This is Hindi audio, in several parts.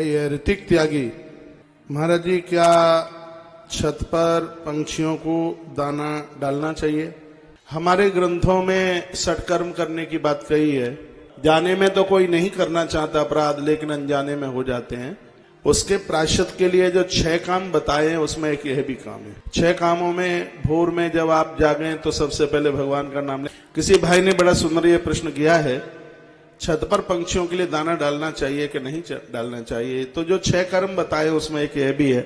भाई ऋतिक त्यागी, महाराज जी क्या छत पर पंछियों को दाना डालना चाहिए? हमारे ग्रंथों में सत्कर्म करने की बात कही है। जाने में तो कोई नहीं करना चाहता अपराध, लेकिन अनजाने में हो जाते हैं। उसके प्रायश्चित के लिए जो 6 काम बताए हैं उसमें एक यह भी काम है। 6 कामों में भोर में जब आप जागें तो सबसे पहले भगवान का नाम लें। किसी भाई ने बड़ा सुंदर ये प्रश्न किया है, छत पर पंछियों के लिए दाना डालना चाहिए कि नहीं डालना चाहिए? तो जो 6 कर्म बताए उसमें एक यह भी है।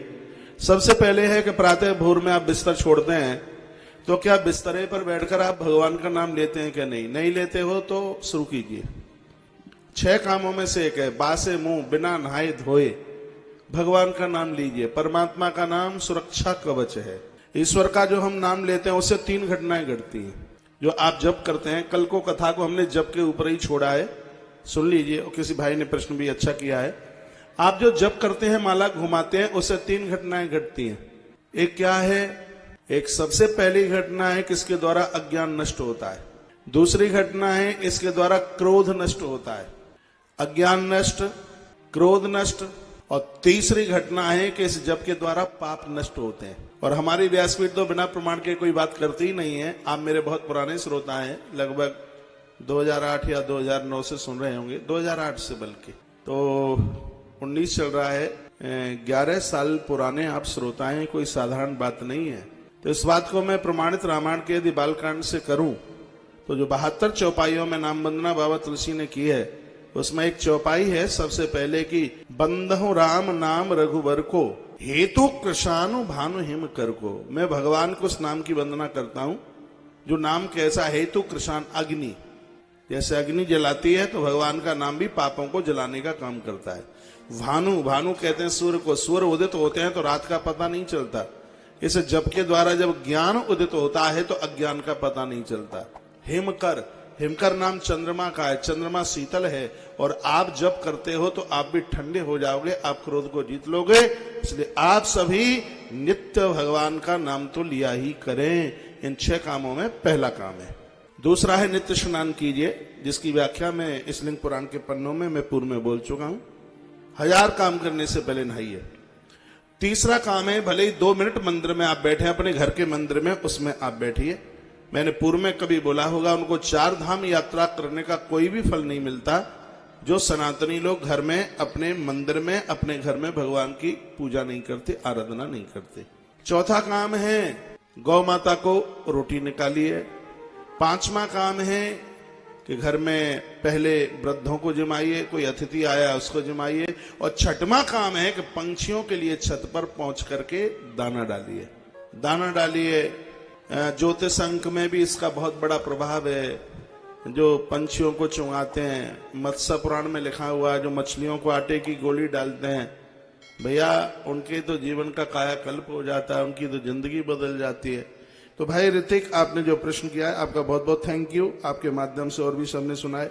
सबसे पहले है कि प्रातः भोर में आप बिस्तर छोड़ते हैं तो क्या बिस्तरे पर बैठकर आप भगवान का नाम लेते हैं कि नहीं? नहीं लेते हो तो शुरू कीजिए। 6 कामों में से एक है, बासे मुंह बिना नहाए धोए भगवान का नाम लीजिए। परमात्मा का नाम सुरक्षा कवच है। ईश्वर का जो हम नाम लेते हैं उससे 3 घटनाएं घटती हैं जो आप जप करते हैं। कल को कथा को हमने जप के ऊपर ही छोड़ा है, सुन लीजिए। और किसी भाई ने प्रश्न भी अच्छा किया है। आप जो जप करते हैं, माला घुमाते हैं, उससे 3 घटनाएं घटती हैं। एक क्या है? एक सबसे पहली घटना है कि इसके द्वारा अज्ञान नष्ट होता है। दूसरी घटना है इसके द्वारा क्रोध नष्ट होता है, अज्ञान नष्ट, क्रोध नष्ट। और तीसरी घटना है कि इस जप के द्वारा पाप नष्ट होते हैं। और हमारी व्यासपीठ तो बिना प्रमाण के कोई बात करती ही नहीं है। आप मेरे बहुत पुराने श्रोता हैं, लगभग 2008 या 2009 से सुन रहे होंगे, 2008 से बल्कि तो 19 चल रहा है। 11 साल पुराने आप श्रोता हैं, कोई साधारण बात नहीं है। तो इस बात को मैं प्रमाणित रामायण के यदि बालकांड से करूं तो जो 72 चौपाइयों में नाम वंदना बाबा तुलसी ने की है उसमें एक चौपाई है सबसे पहले की, बंदहु राम नाम रघुवर को हेतु कृषानु भानु हिम कर को। मैं भगवान को उस नाम की वंदना करता हूं जो नाम कैसा, हेतु कृषान, अग्नि। जैसे अग्नि जलाती है तो भगवान का नाम भी पापों को जलाने का काम करता है। भानु, भानु कहते हैं सूर्य को। सूर्य उदित होते हैं तो रात का पता नहीं चलता। इस जप के द्वारा जब ज्ञान उदित होता है तो अज्ञान का पता नहीं चलता। हिमकर, हिमकर नाम चंद्रमा का है। चंद्रमा शीतल है और आप जप करते हो तो आप भी ठंडे हो जाओगे, आप क्रोध को जीत लोगे। इसलिए आप सभी नित्य भगवान का नाम तो लिया ही करें। इन 6 कामों में पहला काम है। दूसरा है नित्य स्नान कीजिए, जिसकी व्याख्या में इस लिंग पुराण के पन्नों में मैं पूर्व में बोल चुका हूं। 1000 काम करने से पहले नहाइए। तीसरा काम है, भले ही 2 मिनट मंदिर में आप बैठे अपने घर के मंदिर में, उसमें आप बैठिए। मैंने पूर्व में कभी बोला होगा, उनको 4 धाम यात्रा करने का कोई भी फल नहीं मिलता जो सनातनी लोग घर में अपने मंदिर में अपने घर में भगवान की पूजा नहीं करते, आराधना नहीं करते। चौथा काम है गौ माता को रोटी निकालिए। 5वां काम है कि घर में पहले वृद्धों को जिमाइए, कोई अतिथि आया उसको जिमाइए। और 6वां काम है कि पंछियों के लिए छत पर पहुंच करके दाना डालिए। दाना डालिए। ज्योतिष अंक में भी इसका बहुत बड़ा प्रभाव है। जो पंछियों को चुंगाते हैं, मत्स्य पुराण में लिखा हुआ है, जो मछलियों को आटे की गोली डालते हैं, भैया उनके तो जीवन का कायाकल्प हो जाता है, उनकी तो जिंदगी बदल जाती है। तो भाई ऋतिक, आपने जो प्रश्न किया है आपका बहुत बहुत थैंक यू। आपके माध्यम से और भी सबने सुनाए।